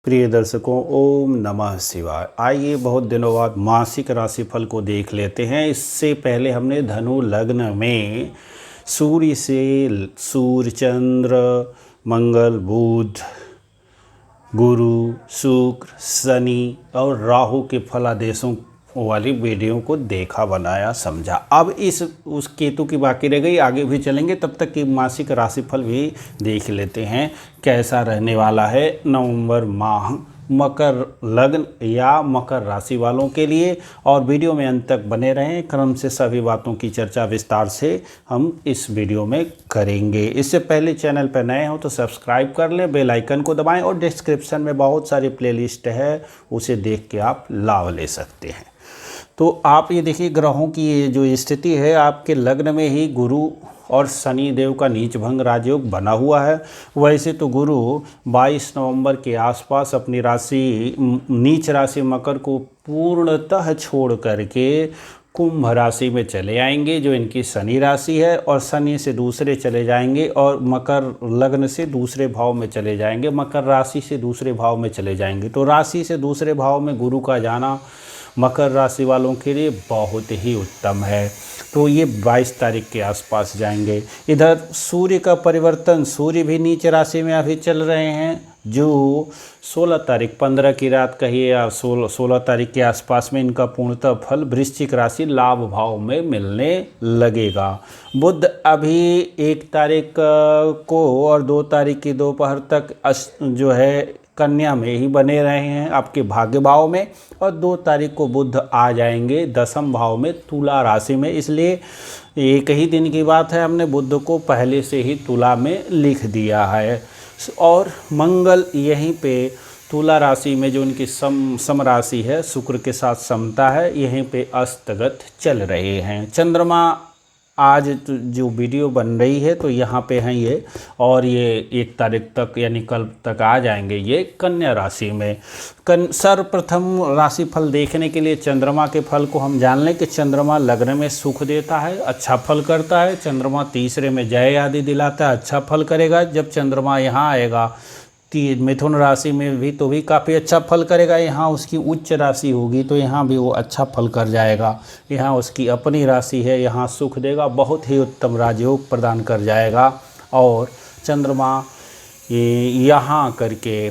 प्रिय दर्शकों, ओम नमः शिवाय। आइए बहुत दिनों बाद मासिक राशिफल को देख लेते हैं। इससे पहले हमने धनु लग्न में सूर्य से सूर्य, चंद्र, मंगल, बुध, गुरु, शुक्र, शनि और राहु के फलादेशों वाली वीडियो को देखा, बनाया, समझा। अब उस केतु की बाकी रह गई, आगे भी चलेंगे। तब तक कि मासिक राशिफल भी देख लेते हैं कैसा रहने वाला है नवंबर माह मकर लग्न या मकर राशि वालों के लिए। और वीडियो में अंत तक बने रहें। क्रम से सभी बातों की चर्चा विस्तार से हम इस वीडियो में करेंगे। इससे पहले चैनल पर नए हो तो सब्सक्राइब कर लें, बेल आइकन को दबाएं और डिस्क्रिप्शन में बहुत सारी प्लेलिस्ट है, उसे देख के आप लाभ ले सकते हैं। तो आप ये देखिए, ग्रहों की ये जो स्थिति है, आपके लग्न में ही गुरु और शनि देव का नीच भंग राजयोग बना हुआ है। वैसे तो गुरु 22 नवंबर के आसपास अपनी राशि नीच राशि मकर को पूर्णतः छोड़ करके कुंभ राशि में चले आएंगे, जो इनकी शनि राशि है, और शनि से दूसरे चले जाएंगे और मकर लग्न से दूसरे भाव में चले जाएंगे, मकर राशि से दूसरे भाव में चले जाएंगे। तो राशि से दूसरे भाव में गुरु का जाना मकर राशि वालों के लिए बहुत ही उत्तम है। तो ये 22 तारीख के आसपास जाएंगे। इधर सूर्य का परिवर्तन, सूर्य भी नीच राशि में अभी चल रहे हैं, जो 16 तारीख 15 की रात कहिए या 16 तारीख के आसपास में इनका पूर्णतः फल वृश्चिक राशि लाभ भाव में मिलने लगेगा। बुध अभी 1 तारीख को और 2 तारीख की दोपहर तक जो है कन्या में ही बने रहे हैं, आपके भाग्य भाव में, और 2 तारीख को बुध आ जाएंगे 10वें भाव में तुला राशि में। इसलिए एक ही दिन की बात है, हमने बुध को पहले से ही तुला में लिख दिया है। और मंगल यहीं पे तुला राशि में, जो उनकी सम राशि है, शुक्र के साथ समता है, यहीं पे अस्तगत चल रहे हैं। चंद्रमा आज जो वीडियो बन रही है तो यहाँ पे हैं ये, और ये 1 तारीख तक यानी कल तक आ जाएंगे ये कन्या राशि में। सर्वप्रथम राशिफल देखने के लिए चंद्रमा के फल को हम जान लें कि चंद्रमा लग्न में सुख देता है, अच्छा फल करता है। चंद्रमा तीसरे में जय आदि दिलाता है, अच्छा फल करेगा। जब चंद्रमा यहाँ आएगा मिथुन राशि में भी तो भी काफ़ी अच्छा फल करेगा। यहाँ उसकी उच्च राशि होगी तो यहाँ भी वो अच्छा फल कर जाएगा। यहाँ उसकी अपनी राशि है, यहाँ सुख देगा, बहुत ही उत्तम राजयोग प्रदान कर जाएगा। और चंद्रमा यहाँ करके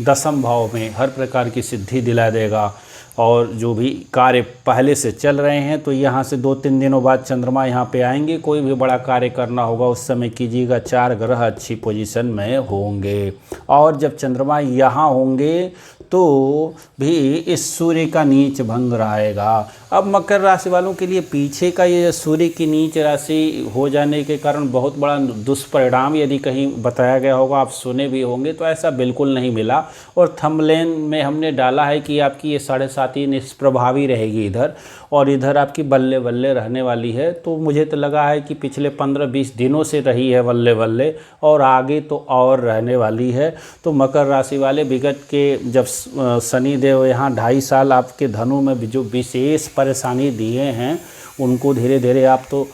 10वें भाव में हर प्रकार की सिद्धि दिला देगा। और जो भी कार्य पहले से चल रहे हैं तो यहाँ से 2-3 दिनों बाद चंद्रमा यहाँ पे आएंगे। कोई भी बड़ा कार्य करना होगा उस समय कीजिएगा, 4 ग्रह अच्छी पोजीशन में होंगे। और जब चंद्रमा यहाँ होंगे तो भी इस सूर्य का नीच भंग रहेगा। अब मकर राशि वालों के लिए पीछे का ये सूर्य की नीच राशि हो जाने के कारण बहुत बड़ा दुष्परिणाम यदि कहीं बताया गया होगा, आप सुने भी होंगे, तो ऐसा बिल्कुल नहीं मिला। और थंबनेल में हमने डाला है कि आपकी ये 7.5 निष्प्रभावी रहेगी इधर, और इधर आपकी बल्ले बल्ले रहने वाली है। तो मुझे तो लगा है कि पिछले 15-20 दिनों से रही है बल्ले बल्ले, और आगे तो और रहने वाली है। तो मकर राशि वाले विगत के जब शनि देव यहाँ 2.5 साल आपके धनु में जो विशेष परेशानी दिए हैं, उनको धीरे धीरे आप तो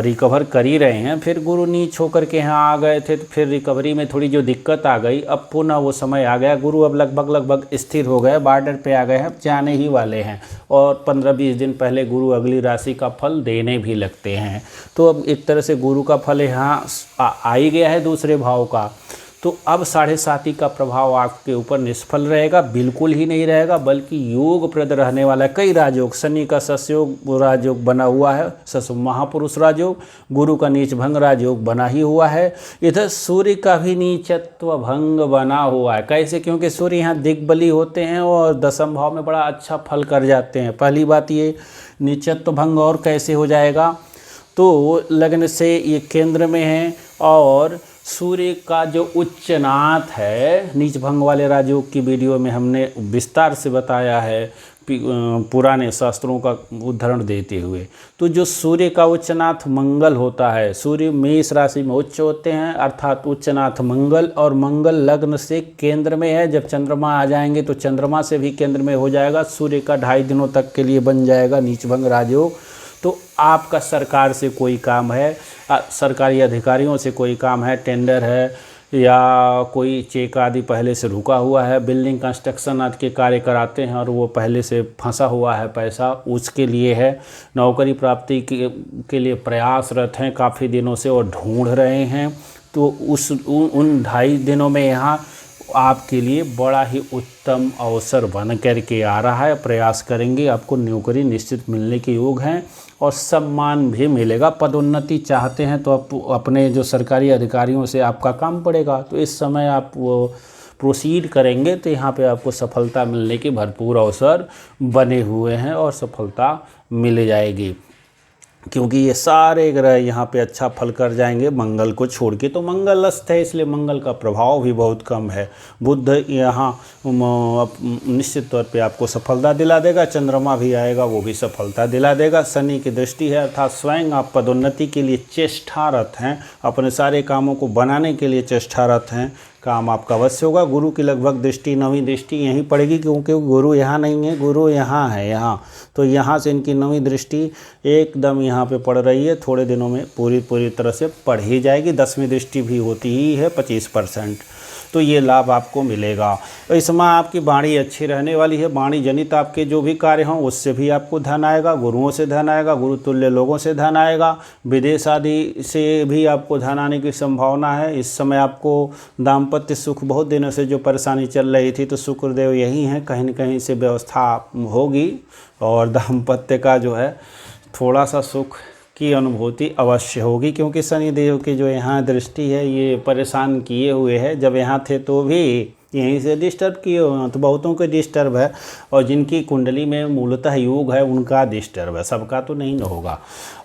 रिकवर कर ही रहे हैं। फिर गुरु नीच होकर के यहाँ आ गए थे, तो फिर रिकवरी में थोड़ी जो दिक्कत आ गई, अब पुनः वो समय आ गया। गुरु अब लगभग स्थिर हो गए, बॉर्डर पे आ गए हैं, जाने ही वाले हैं। और 15-20 दिन पहले गुरु अगली राशि का फल देने भी लगते हैं। तो अब एक तरह से गुरु का फल यहाँ आ ही गया है दूसरे भाव का। तो अब 7.5 का प्रभाव आपके ऊपर निष्फल रहेगा, बिल्कुल ही नहीं रहेगा, बल्कि योगप्रद रहने वाला है। कई राजयोग, शनि का ससयोग राजयोग बना हुआ है, सस महापुरुष राजयोग, गुरु का नीच भंग राजयोग बना ही हुआ है। इधर सूर्य का भी नीचत्व भंग बना हुआ है। कैसे? क्योंकि सूर्य यहाँ दिग्बली होते हैं और 10वें भाव में बड़ा अच्छा फल कर जाते हैं। पहली बात ये नीचत्व भंग और कैसे हो जाएगा, तो लग्न से ये केंद्र में है, और सूर्य का जो उच्चनाथ है, नीच भंग वाले राजयोग की वीडियो में हमने विस्तार से बताया है पुराने शास्त्रों का उदाहरण देते हुए। तो जो सूर्य का उच्चनाथ मंगल होता है, सूर्य मेष राशि में उच्च होते हैं, अर्थात उच्चनाथ मंगल, और मंगल लग्न से केंद्र में है। जब चंद्रमा आ जाएंगे तो चंद्रमा से भी केंद्र में हो जाएगा। सूर्य का 2.5 दिनों तक के लिए बन जाएगा नीच भंग राजयोग। तो आपका सरकार से कोई काम है, सरकारी अधिकारियों से कोई काम है, टेंडर है या कोई चेक आदि पहले से रुका हुआ है, बिल्डिंग कंस्ट्रक्शन आदि के कार्य कराते हैं और वो पहले से फंसा हुआ है पैसा, उसके लिए है। नौकरी प्राप्ति के लिए प्रयासरत हैं काफ़ी दिनों से और ढूंढ रहे हैं, तो उन 2.5 दिनों में यहाँ आपके लिए बड़ा ही उत्तम अवसर बन कर के आ रहा है। प्रयास करेंगे, आपको नौकरी निश्चित मिलने के योग हैं और सम्मान भी मिलेगा। पदोन्नति चाहते हैं तो आप अपने जो सरकारी अधिकारियों से आपका काम पड़ेगा, तो इस समय आप वो प्रोसीड करेंगे तो यहाँ पे आपको सफलता मिलने के भरपूर अवसर बने हुए हैं और सफलता मिल जाएगी, क्योंकि ये सारे ग्रह यहाँ पे अच्छा फल कर जाएंगे मंगल को छोड़ के। तो मंगलस्थ है, इसलिए मंगल का प्रभाव भी बहुत कम है। बुध यहाँ निश्चित तौर पे आपको सफलता दिला देगा। चंद्रमा भी आएगा, वो भी सफलता दिला देगा। शनि की दृष्टि है, अर्थात स्वयं आप पदोन्नति के लिए चेष्टारत हैं, अपने सारे कामों को बनाने के लिए चेष्टारत हैं, काम आपका अवश्य होगा। गुरु की लगभग दृष्टि, 9वीं दृष्टि यहीं पड़ेगी, क्योंकि गुरु यहाँ नहीं है, गुरु यहाँ है, यहाँ तो यहाँ से इनकी 9वीं दृष्टि एकदम यहाँ पे पड़ रही है। थोड़े दिनों में पूरी तरह से पड़ ही जाएगी। 10वीं दृष्टि भी होती ही है 25%, तो ये लाभ आपको मिलेगा। तो इस समय आपकी वाणी अच्छी रहने वाली है। वाणी जनित आपके जो भी कार्य हों उससे भी आपको धन आएगा, गुरुओं से धन आएगा, गुरु तुल्य लोगों से धन आएगा, विदेश आदि से भी आपको धन आने की संभावना है। इस समय आपको दाम्पत्य सुख, बहुत दिनों से जो परेशानी चल रही थी, तो शुक्रदेव यही हैं, कहीं न कहीं से व्यवस्था होगी और दाम्पत्य का जो है थोड़ा सा सुख की अनुभूति अवश्य होगी, क्योंकि शनिदेव की जो यहाँ दृष्टि है ये परेशान किए हुए है। जब यहाँ थे तो भी यहीं से डिस्टर्ब किए हुए हैं, तो बहुतों को डिस्टर्ब है, और जिनकी कुंडली में मूलतः योग है उनका डिस्टर्ब है, सबका तो नहीं होगा।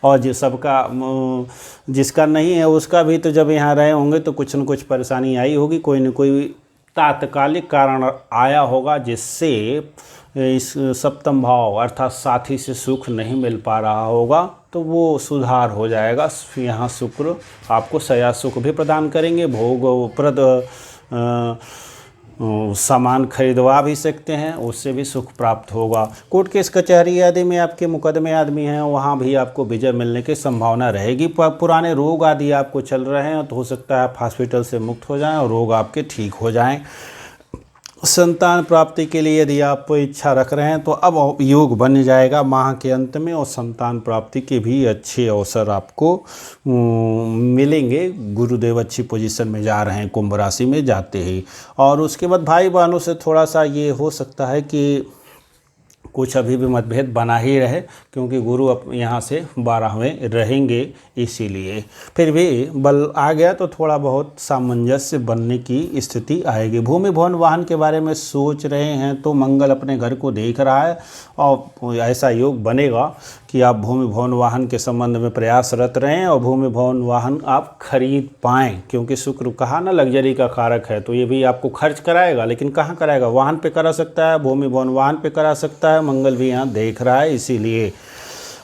और जो सबका जिसका नहीं है उसका भी तो जब यहाँ रहे होंगे तो कुछ न कुछ परेशानी आई होगी, कोई न कोई तात्कालिक कारण आया होगा जिससे इस सप्तम भाव अर्थात साथी से सुख नहीं मिल पा रहा होगा, तो वो सुधार हो जाएगा। यहाँ शुक्र आपको सया सुख भी प्रदान करेंगे, भोगप्रद सामान खरीदवा भी सकते हैं, उससे भी सुख प्राप्त होगा। कोर्ट केस कचहरी आदि में आपके मुकदमे आदमी हैं, वहाँ भी आपको विजय मिलने की संभावना रहेगी। पुराने रोग आदि आपको चल रहे हैं तो हो सकता है आप हॉस्पिटल से मुक्त हो जाएं और रोग आपके ठीक हो जाएं। संतान प्राप्ति के लिए यदि आप इच्छा रख रहे हैं तो अब योग बन जाएगा माह के अंत में, और संतान प्राप्ति के भी अच्छे अवसर आपको मिलेंगे। गुरुदेव अच्छी पोजीशन में जा रहे हैं कुंभ राशि में जाते ही। और उसके बाद भाई बहनों से थोड़ा सा ये हो सकता है कि कुछ अभी भी मतभेद बना ही रहे, क्योंकि गुरु अब यहाँ से 12वें रहेंगे, इसीलिए फिर भी बल आ गया तो थोड़ा बहुत सामंजस्य बनने की स्थिति आएगी। भूमि भवन वाहन के बारे में सोच रहे हैं तो मंगल अपने घर को देख रहा है और ऐसा योग बनेगा कि आप भूमि भवन वाहन के संबंध में प्रयासरत रहें और भूमि भवन वाहन आप खरीद पाएँ, क्योंकि शुक्र कहा ना लग्जरी का कारक है, तो ये भी आपको खर्च कराएगा, लेकिन कहाँ कराएगा? वाहन पे करा सकता है, भूमि भवन वाहन पे करा सकता है। मंगल भी यहाँ देख रहा है इसीलिए,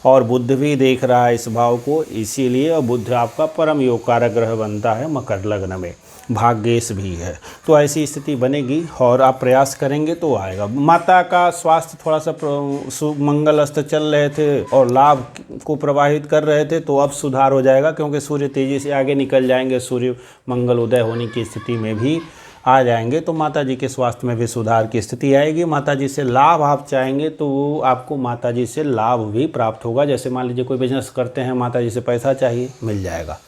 और बुध भी देख रहा है इस भाव को इसीलिए, और बुध आपका परम योग कारक ग्रह बनता है मकर लग्न में, भाग्येश भी है। तो ऐसी स्थिति बनेगी और आप प्रयास करेंगे तो आएगा। माता का स्वास्थ्य थोड़ा सा मंगलस्थ चल रहे थे और लाभ को प्रवाहित कर रहे थे, तो अब सुधार हो जाएगा, क्योंकि सूर्य तेजी से आगे निकल जाएंगे, सूर्य मंगल उदय होने की स्थिति में भी आ जाएंगे, तो माता जी के स्वास्थ्य में भी सुधार की स्थिति आएगी। माता जी से लाभ आप चाहेंगे तो वो आपको माता जी से लाभ भी प्राप्त होगा। जैसे मान लीजिए कोई बिजनेस करते हैं, माता जी से पैसा चाहिए, मिल जाएगा।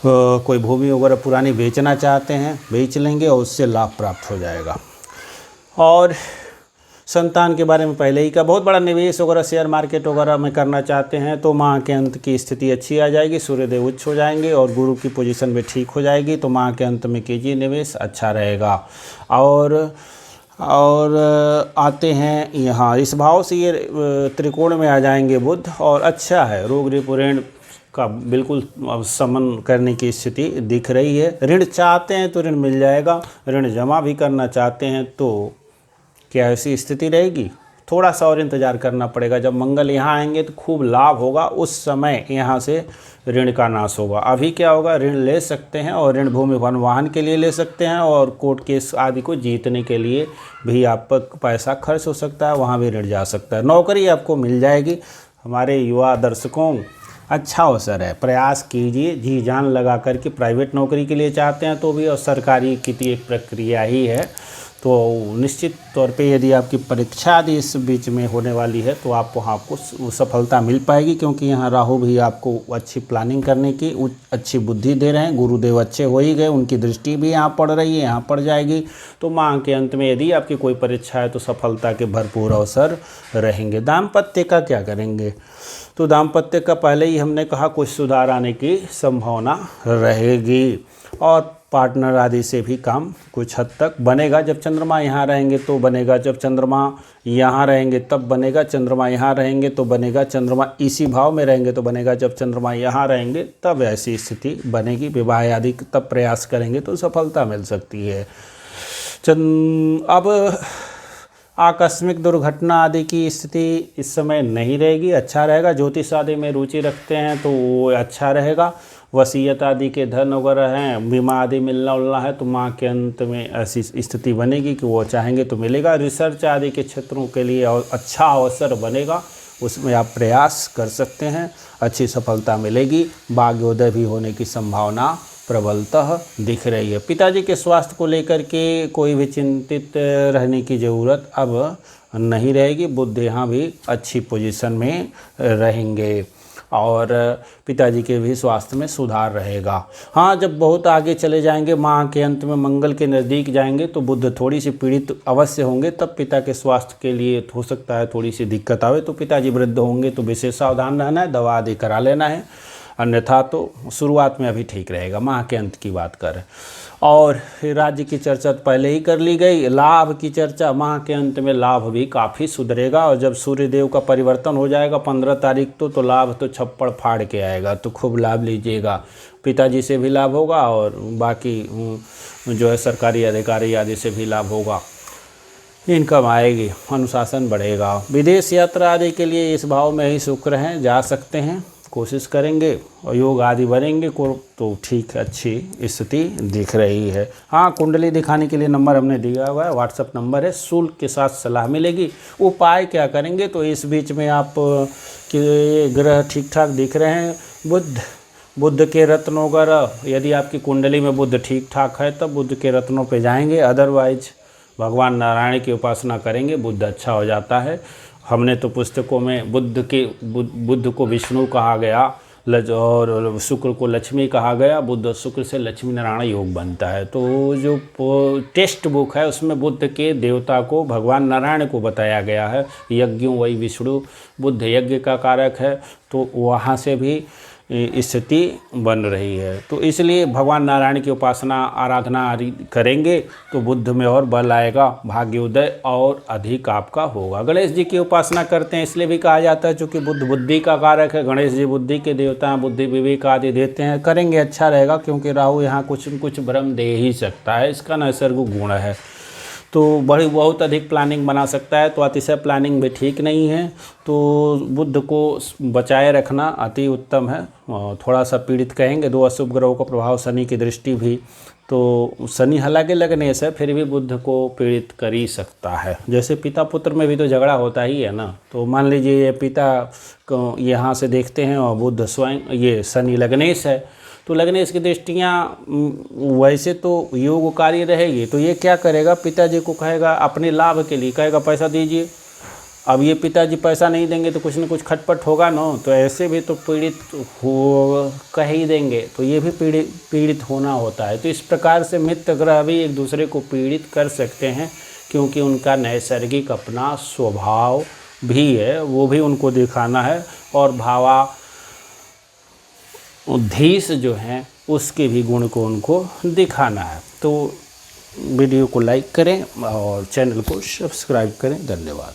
कोई भूमि वगैरह पुरानी बेचना चाहते हैं, बेच लेंगे और उससे लाभ प्राप्त हो जाएगा। और संतान के बारे में पहले ही का बहुत बड़ा निवेश वगैरह शेयर मार्केट वगैरह में करना चाहते हैं तो माह के अंत की स्थिति अच्छी आ जाएगी, सूर्यदेव उच्च हो जाएंगे और गुरु की पोजीशन भी ठीक हो जाएगी, तो माह के अंत में कीजिए निवेश, अच्छा रहेगा। और आते हैं यहाँ इस भाव से ये त्रिकोण में आ जाएंगे बुध, और अच्छा है, रोग ऋण का बिल्कुल समन करने की स्थिति दिख रही है। ऋण चाहते हैं तो ऋण मिल जाएगा, ऋण जमा भी करना चाहते हैं तो क्या ऐसी स्थिति रहेगी? थोड़ा सा और इंतज़ार करना पड़ेगा। जब मंगल यहाँ आएंगे तो खूब लाभ होगा, उस समय यहाँ से ऋण का नाश होगा। अभी क्या होगा? ऋण ले सकते हैं और ऋण भूमि भवन वाहन के लिए ले सकते हैं, और कोर्ट केस आदि को जीतने के लिए भी आप पैसा खर्च हो सकता है, वहाँ भी ऋण जा सकता है। नौकरी आपको मिल जाएगी। हमारे युवा दर्शकों अच्छा अवसर है, प्रयास कीजिए, जी जान लगा करके। प्राइवेट नौकरी के लिए चाहते हैं तो भी, और सरकारी की तो एक प्रक्रिया ही है। तो निश्चित तौर पे यदि आपकी परीक्षा आदि इस बीच में होने वाली है तो आप वहाँ आपको सफलता मिल पाएगी, क्योंकि यहाँ राहु भी आपको अच्छी प्लानिंग करने की अच्छी बुद्धि दे रहे हैं। गुरुदेव अच्छे हो ही गए, उनकी दृष्टि भी यहाँ पड़ रही है, यहाँ पड़ जाएगी। तो माह के अंत में यदि आपकी कोई परीक्षा है तो सफलता के भरपूर अवसर रहेंगे। दाम्पत्य का क्या करेंगे? तो दाम्पत्य का पहले ही हमने कहा कुछ सुधार आने की संभावना रहेगी, और पार्टनर आदि से भी काम कुछ हद तक बनेगा। जब चंद्रमा यहाँ रहेंगे तो बनेगा, जब चंद्रमा यहाँ रहेंगे तब बनेगा, चंद्रमा यहाँ रहेंगे तो बनेगा, चंद्रमा इसी भाव में रहेंगे तो बनेगा, जब चंद्रमा यहाँ रहेंगे तब ऐसी स्थिति बनेगी। विवाह आदि तब प्रयास करेंगे तो सफलता मिल सकती है। अब आकस्मिक दुर्घटना आदि की स्थिति इस समय नहीं रहेगी, अच्छा रहेगा। ज्योतिष आदि में रुचि रखते हैं तो वो अच्छा रहेगा। वसीयत आदि के धन वगैरह हैं, बीमा आदि मिलना उलना है तो माह के अंत में ऐसी स्थिति बनेगी कि वो चाहेंगे तो मिलेगा। रिसर्च आदि के क्षेत्रों के लिए अच्छा अवसर बनेगा, उसमें आप प्रयास कर सकते हैं, अच्छी सफलता मिलेगी। भाग्योदय भी होने की संभावना प्रबलतः दिख रही है। पिताजी के स्वास्थ्य को लेकर के कोई भी चिंतित रहने की ज़रूरत अब नहीं रहेगी। बुध यहाँ भी अच्छी पोजीशन में रहेंगे और पिताजी के भी स्वास्थ्य में सुधार रहेगा। हाँ, जब बहुत आगे चले जाएंगे, माह के अंत में मंगल के नज़दीक जाएंगे तो बुध थोड़ी सी पीड़ित अवश्य होंगे, तब पिता के स्वास्थ्य के लिए हो सकता है थोड़ी सी दिक्कत आवे। तो पिताजी वृद्ध होंगे तो विशेष सावधान रहना है, दवा आदि करा लेना है, अन्यथा तो शुरुआत में अभी ठीक रहेगा। माह के अंत की बात करें, और राज्य की चर्चा तो पहले ही कर ली गई। लाभ की चर्चा, माह के अंत में लाभ भी काफ़ी सुधरेगा, और जब सूर्यदेव का परिवर्तन हो जाएगा 15 तारीख तो लाभ तो छप्पड़ फाड़ के आएगा, तो खूब लाभ लीजिएगा। पिताजी से भी लाभ होगा और बाकी जो है सरकारी अधिकारी आदि से भी लाभ होगा, इनकम आएगी, अनुशासन बढ़ेगा। विदेश यात्रा आदि के लिए इस भाव में ही शुक्र हैं, जा सकते हैं, कोशिश करेंगे और योग आदि बनेंगे को तो ठीक अच्छी स्थिति दिख रही है। हाँ, कुंडली दिखाने के लिए नंबर हमने दिया हुआ है, व्हाट्सएप नंबर है, शुल्क के साथ सलाह मिलेगी। उपाय क्या करेंगे? तो इस बीच में आप के ग्रह ठीक ठाक दिख रहे हैं, बुध के रत्नों वगैरह, यदि आपकी कुंडली में बुध ठीक ठाक है तब बुध के रत्नों पे जाएंगे, अदरवाइज भगवान नारायण की उपासना करेंगे, बुध अच्छा हो जाता है। हमने तो पुस्तकों में बुध को विष्णु कहा गया और शुक्र को लक्ष्मी कहा गया, बुध और शुक्र से लक्ष्मी नारायण योग बनता है। तो जो टेक्स्ट बुक है उसमें बुध के देवता को भगवान नारायण को बताया गया है। यज्ञों वही विष्णु, बुध यज्ञ का कारक है, तो वहाँ से भी स्थिति बन रही है। तो इसलिए भगवान नारायण की उपासना आराधना करेंगे तो बुद्ध में और बल आएगा, भाग्योदय और अधिक आपका होगा। गणेश जी की उपासना करते हैं इसलिए भी कहा जाता है क्योंकि बुद्ध बुद्धि का कारक है, गणेश जी बुद्धि के देवता हैं, बुद्धि विवेक आदि देते हैं। करेंगे अच्छा रहेगा, क्योंकि राहु यहाँ कुछ न कुछ भ्रम दे ही सकता है, इसका नैसर्गिक गुण है। तो बहुत अधिक प्लानिंग बना सकता है, तो अतिशय प्लानिंग भी ठीक नहीं है। तो बुध को बचाए रखना अति उत्तम है। थोड़ा सा पीड़ित कहेंगे, 2 अशुभ ग्रहों का प्रभाव, शनि की दृष्टि भी, तो शनि हालांकि लगने से फिर भी बुध को पीड़ित कर ही सकता है। जैसे पिता पुत्र में भी तो झगड़ा होता ही है ना। तो मान लीजिए ये पिता को यहाँ से देखते हैं और बुध स्वयं ये शनि लग्नेश है, तो लग्नेश की दृष्टियाँ वैसे तो योगकारी रहेगी। तो ये क्या करेगा, पिताजी को कहेगा अपने लाभ के लिए, कहेगा पैसा दीजिए। अब ये पिताजी पैसा नहीं देंगे तो कुछ न कुछ खटपट होगा ना, तो ऐसे भी तो पीड़ित हो कह ही देंगे, तो ये भी पीड़ित होना होता है। तो इस प्रकार से मित्र ग्रह भी एक दूसरे को पीड़ित कर सकते हैं, क्योंकि उनका नैसर्गिक अपना स्वभाव भी है, वो भी उनको दिखाना है, और उद्देश जो हैं उसके भी गुण को उनको दिखाना है। तो वीडियो को लाइक करें और चैनल को सब्सक्राइब करें। धन्यवाद।